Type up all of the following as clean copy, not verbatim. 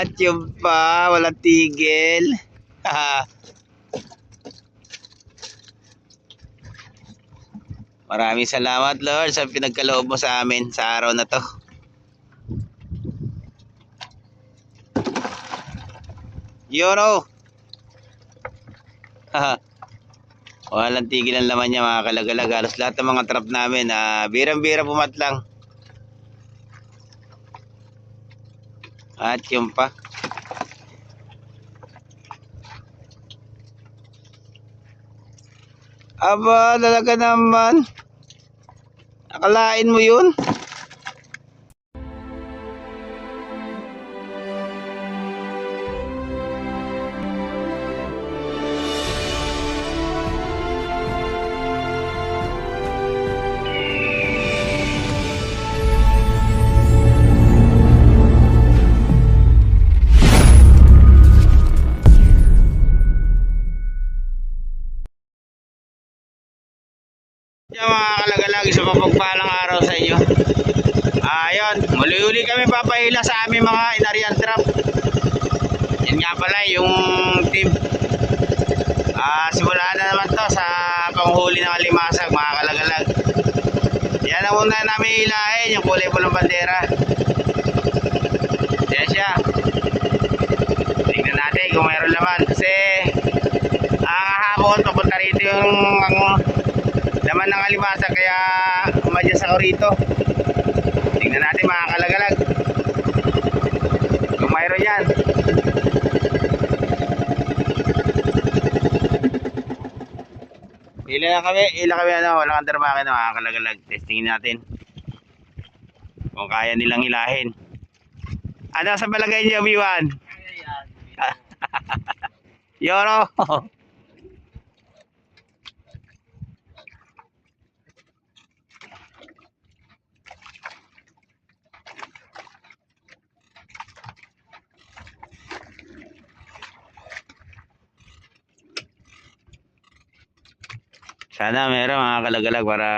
At yung pa, walang tigil. Maraming salamat, Lord, sa pinagkaloob mo sa amin sa araw na to. Yun o. Walang tigil ang laman niya, mga kalagalag. Halos lahat ng mga trap namin, birang-bira pumatlang. At yung pa. Aba, talaga naman. Akalain mo yun? Yan mga kalagalag, isa mapagpalang araw sa inyo. Ayun, muli-uli kami papahila sa aming mga inarian trap. Yan nga pala yung team. Simula na naman to sa panghuli ng alimasag, mga kalagalag. Yan ang una namin hilahin, yung kulay pulang bandera. Yan siya. Tingnan natin kung mayroon laman. Kasi hapon papunta rito yung laman ng alimasag, kaya umadya sa rito. Tingnan natin mga kalagalag kung mayroon yan. Ila kami walang undermakin na mga kalagalag. Testingin natin kung kaya nilang hilahin. Ano sa palagay niyo, Biwan? Yoro. Sana meron mga kalagalag para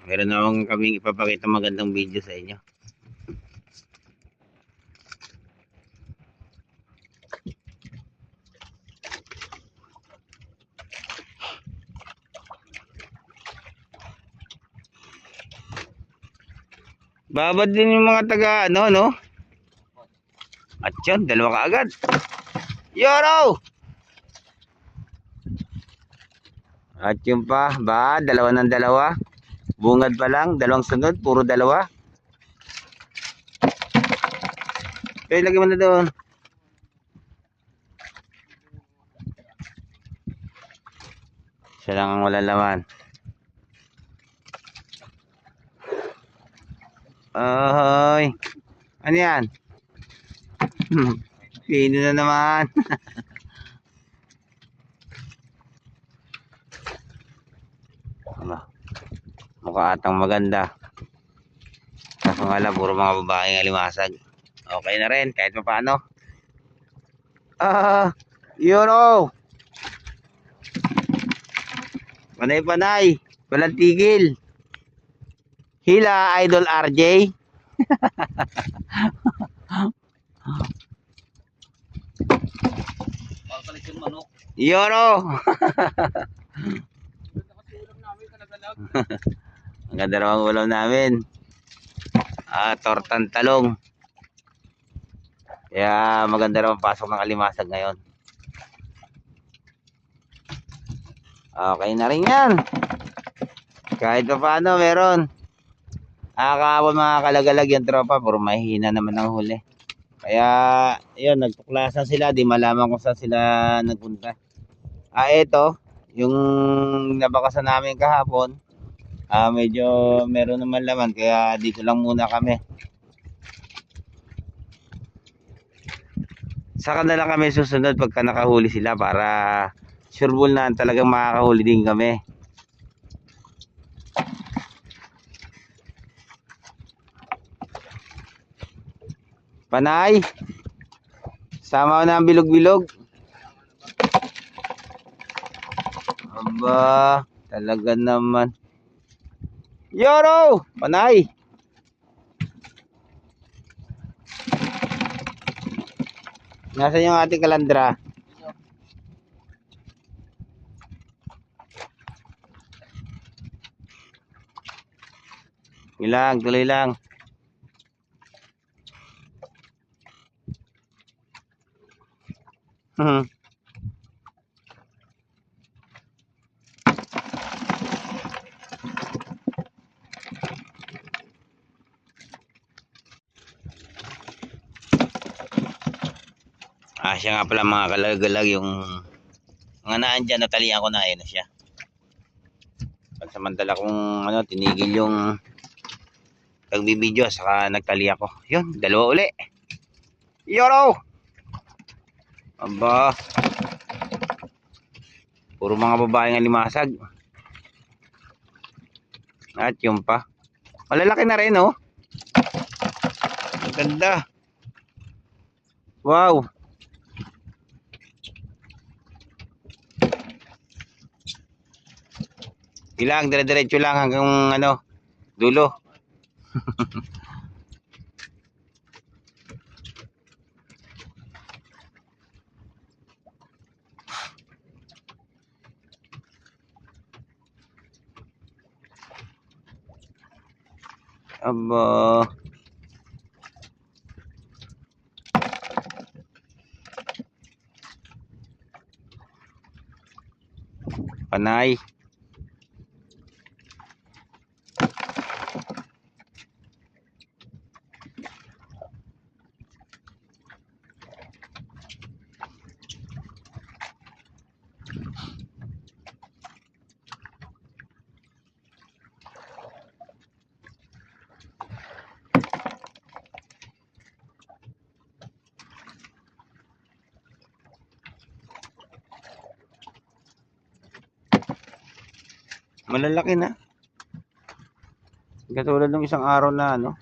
meron namang kaming ipapakita magandang video sa inyo. Babad din yung mga taga ano, no? At yun, dalawa ka agad. Yoro! At yung pa, dalawa ng dalawa. Bungad pa lang, dalawang sunod, puro dalawa. Okay, lagyan mo na doon. Siya lang ang wala laman. Ahoy! Ano yan? Pino na naman. Mukha atang maganda. Kaso nga lang, puro mga babaeng alimasag. Okay na rin, kahit pa paano. Yun o. Panay-panay. Walang tigil. Hila, Idol RJ. Yun o. Ang ganda naman ang ulam namin. Tortang talong. Kaya maganda naman pasok ng alimasag ngayon. Okay na rin yan. Kahit pa paano meron. Kahapon mga kalagalag yung tropa, puro mahina naman ang huli. Kaya yun, nagtuklasan sila, di malaman kung saan sila nagpunta. Ito yung nabakasan namin kahapon. Medyo meron naman laman, kaya dito lang muna kami. Saka na lang kami susunod pagka nakahuli sila para sureball na talagang makakahuli din kami. Panay, sama na ang bilog-bilog. Aba, talaga naman. Yoro, panay. Nasaan yung ating kalandra? Ilang, tuloy lang. Siya nga pala mga kalagalag yung mga naandyan, natalian ko na, ayun na siya. Pagsamantala kung ano, tinigil yung pagbibideo, saka nagtali ako. Yun, dalawa uli. Yoro! Aba, puro mga babae nga limasag. At yun pa, malalaki na rin, oh. Ang ganda. Wow. Ilang, dire-diretso lang hanggang ano, dulo. Aba. Panay. Malalaki na. Katulad ng isang araw na ano.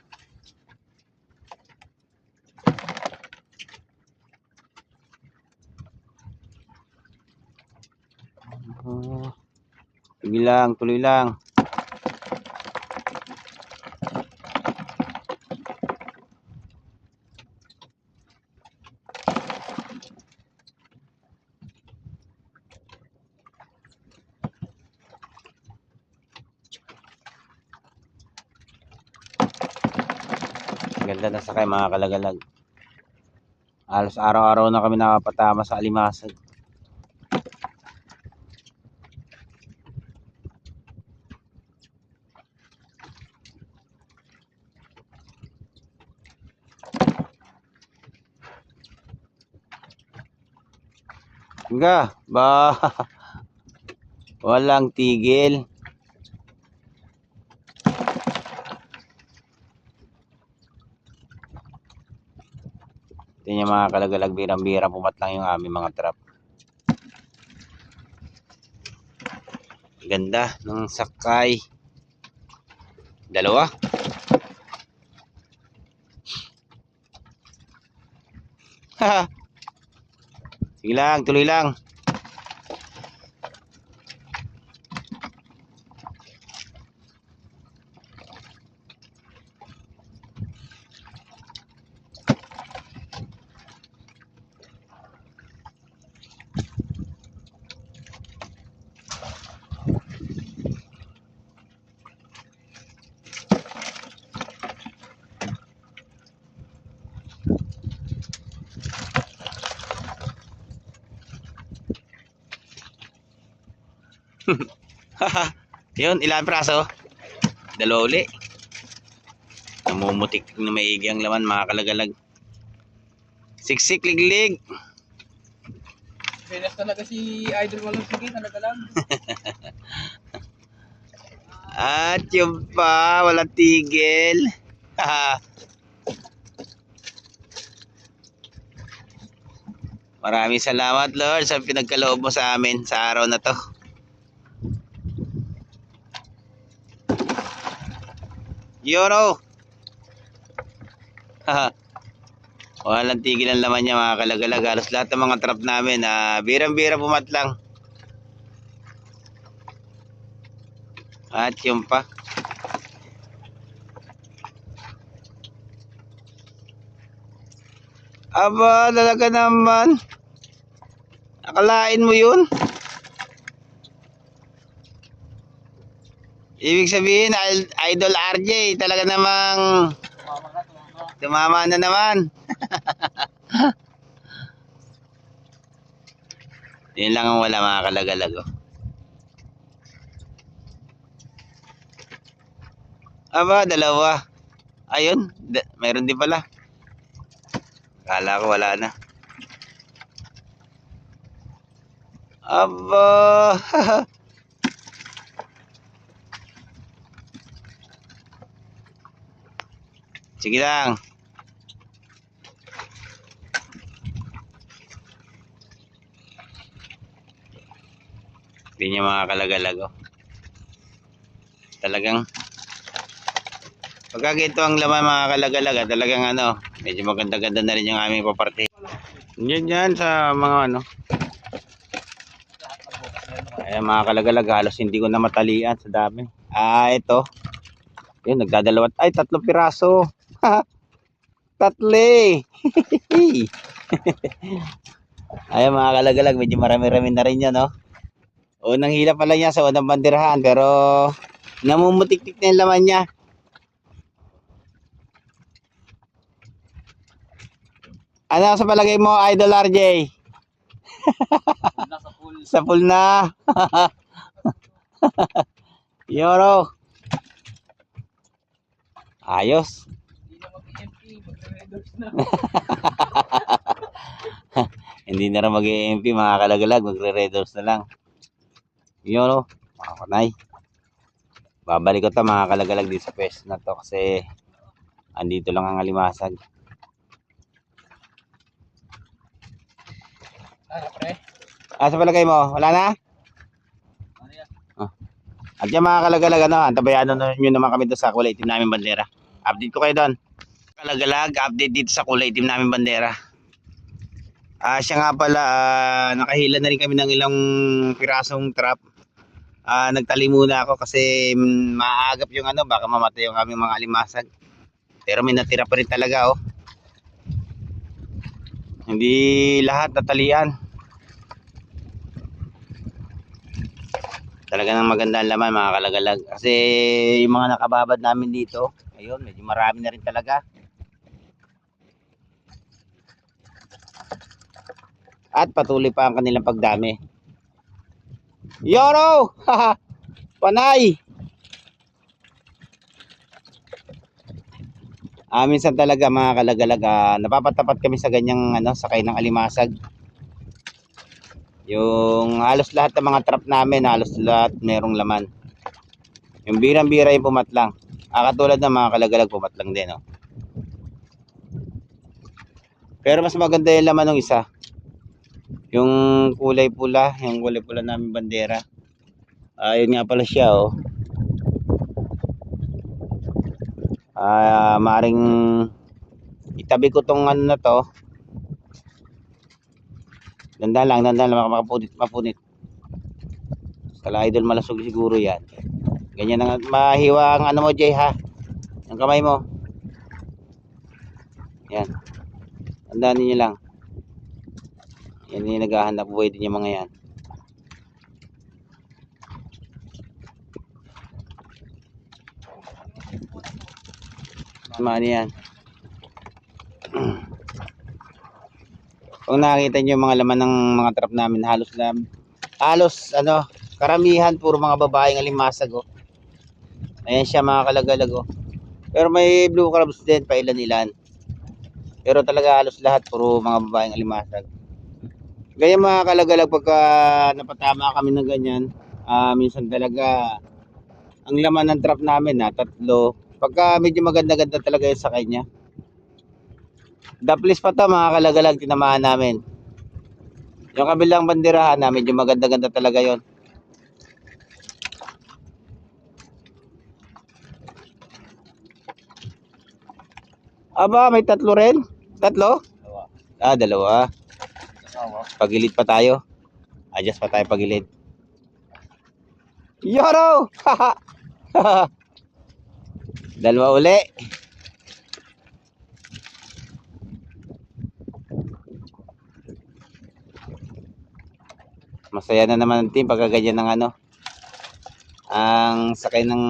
Sige lang, tuloy lang. Ganda na sakay mga kalagalag. Halos araw-araw na kami nakapatama sa alimasag. Hangga, ba walang tigil. Ito yung mga kalagalag, birang-birang pumatlang yung aming mga trap. Ganda ng sakay. Dalawa. Sige lang, tuloy lang. Yun, ilang praso? Dalawa uli. Namumutik na maigi ang laman mga kalagalag. Siksik, liglig. Velas talaga si Idol Walang Sige, talaga lang. At yung pa, walang tigil. Maraming salamat Lord sa pinagkaloob mo sa amin sa araw na to. Yun o. Walang tigil ang laman niya mga kalagalag. Halos lahat ng mga trap namin birang-bira pumatlang. At yung pa. Aba, talaga naman. Akalain mo yun? Ibig sabihin, Idol RJ, talaga namang tumama na naman. Yun lang ang wala mga kalagalag. Oh. Aba, dalawa. Ayun, mayroon din pala. Kala ko wala na. Aba. Sige lang. Hindi niya makakalagalag. Oh. Talagang pagka ito ang laman mga kalagalag, talagang ano, medyo maganda-ganda na rin yung aming paparte. Yan sa mga ano. Ay mga kalagalag, halos hindi ko na matalian sa dami. Ito. Yun, nagdadalawat. Ay, 3 piraso. Tatli. Ay mga kalagalag, medyo marami-rami na rin yan, no? Unang hila pala niya sa unang banderahan, pero namumutik-tik na yung laman niya. Ano sa palagay mo, Idol RJ? Sa pool na. Yoro. Ayos. Hindi na mag-EMP, magre-redox na. Hindi na rin mag-EMP mga kalagalag, magre-redors na lang. Yoro. Mga kanay. Babalik ko ito mga kalagalag dito sa pwesto na to kasi andito lang ang alimasag. Pre. Sa palagay mo, wala na? Ano yan? At yan mga kalagalag, ano, antabayan nyo naman kami doon sa kulay itim namin bandera. Update ko kayo doon. Kalagalag, update dito sa kulay itim namin bandera. Siya nga pala, nakahila na rin kami ng ilang pirasong trap. Nagtali muna ako kasi maagap yung ano, baka mamatay yung aming mga alimasag. Pero may natira pa rin talaga, oh. Hindi lahat natalian. Talaga nang maganda ang laman mga kalagalag. Kasi yung mga nakababad namin dito, ayun, medyo marami na rin talaga. At patuloy pa ang kanilang pagdami. Yoro! Panay! Minsan talaga mga kalagalag, napapatapat kami sa ganyang ano, sakay ng alimasag. Yung halos lahat ng mga trap namin, halos lahat merong laman. Yung birang-bira yung pumatlang. Katulad ng mga kalagalag, pumatlang din. Oh. Pero mas maganda yung laman ng isa. Yung kulay pula namin bandera. Yun nga pala siya, oh. Maring itabi ko tong ano na to. Dandan lang mapunit. Kala Idol malasog siguro yan. Ganyan ang mahiwa ang ano mo, Jay, ha. Ang kamay mo. Yan. Tandaan niyo lang. Yan yung naghahanap buhay din yung mga yan. Ano yan. Kung nakita niyo yung mga laman ng mga trap namin, halos ano, karamihan puro mga babaeng alimasag, oh. Ayan siya mga kalagalag, oh. Pero may blue crabs din pa ilan-ilan. Pero talaga halos lahat puro mga babaeng alimasag. Ganyan mga kalagalag, pagka napatama kami ng ganyan, minsan talaga ang laman ng trap namin na 3. Pagka medyo maganda-ganda talaga yun sa kanya. Daplis pa to mga kalagalag, tinamaan namin. Yung kabilang banderahan na medyo maganda-ganda talaga yon. Aba, may 3 rin? 3? Dalawa. Pagilid pa tayo. Adjust pa tayo pagilid. Yoro! Dalawa uli. masaya na naman ang team pagka ganyan ng ano. Ang sakay ng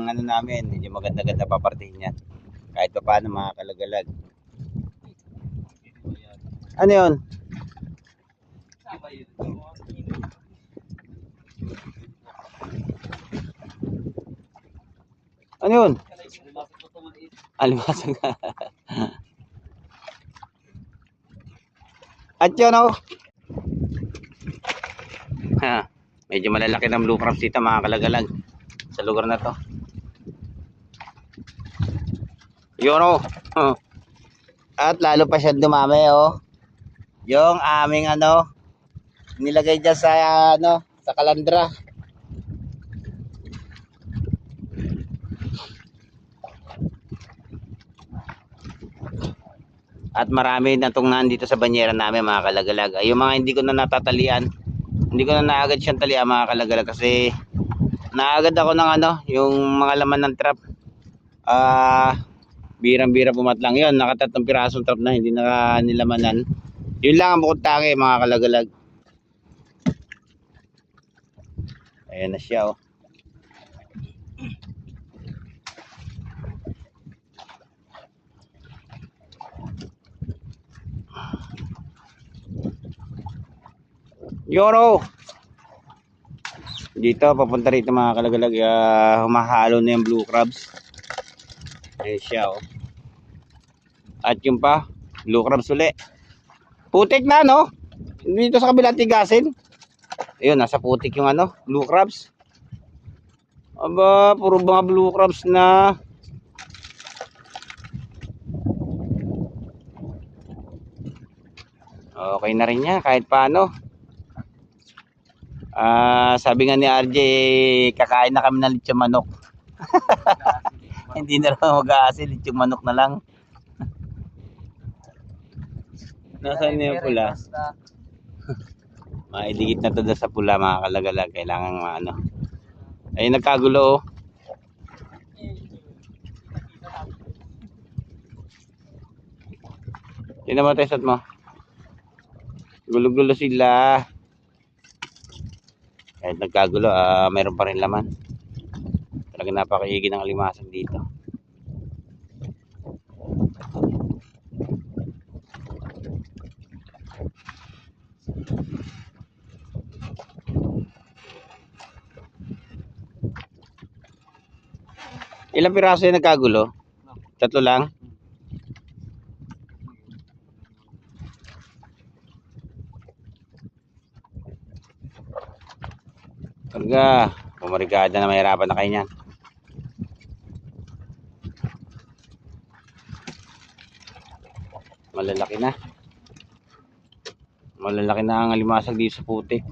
ano namin, medyo maganda-ganda papartihin yan. Kahit pa paano mga kalagalag. Ano yun? Ano yun? Alimasag. At yun oh. Ha, medyo malalaki ng blue crabs dito mga kalagalag sa lugar na to. Yun oh. At lalo pa siya dumami oh. Yung aming ano nilagay dyan sa ano sa kalandra. At marami na itong nandito sa banyera namin mga kalagalag. Ay, yung mga hindi ko na natatalian, hindi ko na naagad siyang talian mga kalagalag kasi naagad ako ng ano, yung mga laman ng trap. Birang-bira pumatlang yun. Nakatatlong pirasong trap na hindi na nilamanan. Yun lang ang bukod tangi mga kalagalag. Ayan na siya oh. Yoro! Dito papunta rito mga kalagalag, humahalo na yung blue crabs. Ayan siya oh. At yung pa blue crabs uli. Putik na no. Dito sa kabila tigasin. Ayun nasa putik yung ano blue crabs. Aba puro mga blue crabs na. Okay na rin yan kahit paano. Sabi nga ni RJ, kakain na kami ng lechong manok. Hindi na lang mag-aasin, lechong manok na lang. Nasaan na yung pula? Maidikit na to sa pula mga kalagalag. Kailangan ano. Ay nagkagulo oh. Tingnan mo testat mo. Gulo-gulo sila. Kahit nagkagulo, mayroon pa rin laman. Talaga napakaigi ng alimasag dito. Ilang piraso yung nagkagulo? 3 lang? Talaga, pumarigada na mahirapan na kayo niyan. Malalaki na. Malalaki na ang alimasag dito sa putik.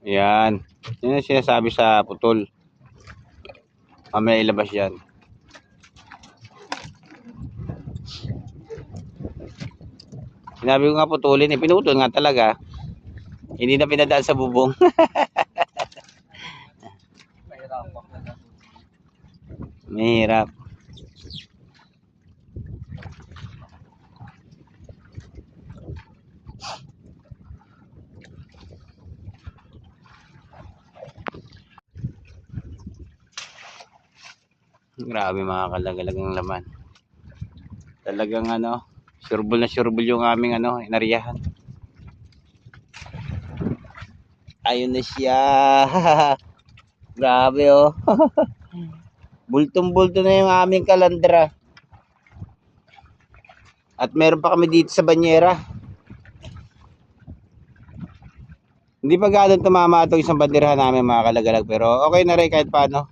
Yan. Yan ang sinasabi sa putol. Mamaya ilabas yan. Sinabi ko nga putulin, pinutol nga talaga. Hindi na pinadaan sa bubong. Mahirap. Grabe mga kalagalagang laman. Talagang ano, surbol na surbol yung aming ano, inaryahan. Ayun na siya. Grabe oh. Bultong-bulto na yung aming kalandra. At meron pa kami dito sa banyera. Hindi pa gano'n tumama itong isang banderahan namin mga kalagalag. Pero okay na rin kahit paano.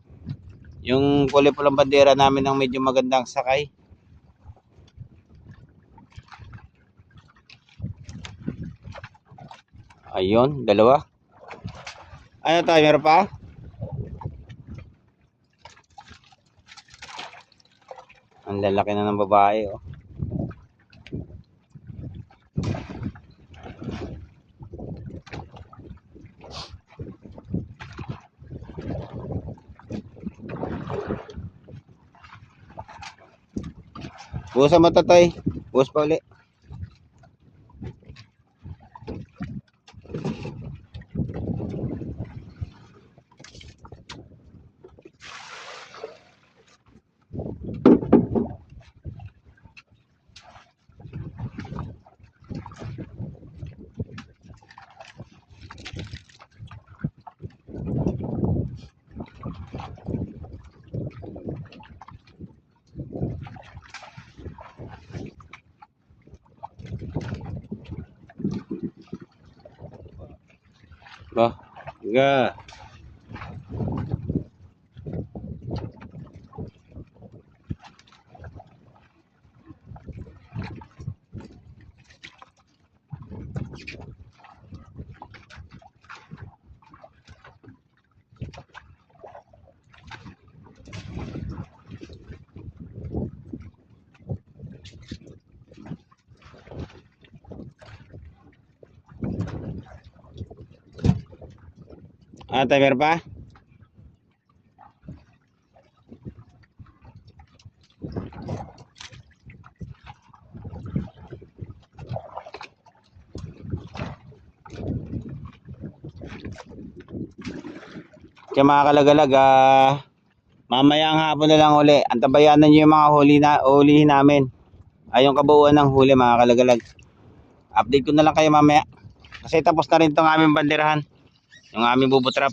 Yung kulay pulang bandera namin ng medyo magandang sakay. Ayun, dalawa. Ano tayo, meron pa? Ang lalaki na ng babae, oh. Busa mo to, Toy. Bus pa uli. Bah, enggak. Ah, timer pa? Kaya mga kalagalag, mamayang hapon na lang uli. Antabayanan nyo yung mga hulihin namin. Ay, yung kabuuan ng huli, mga kalagalag. Update ko na lang kayo mamaya. Kasi tapos na rin itong aming banderahan. Yung aming bubutrap.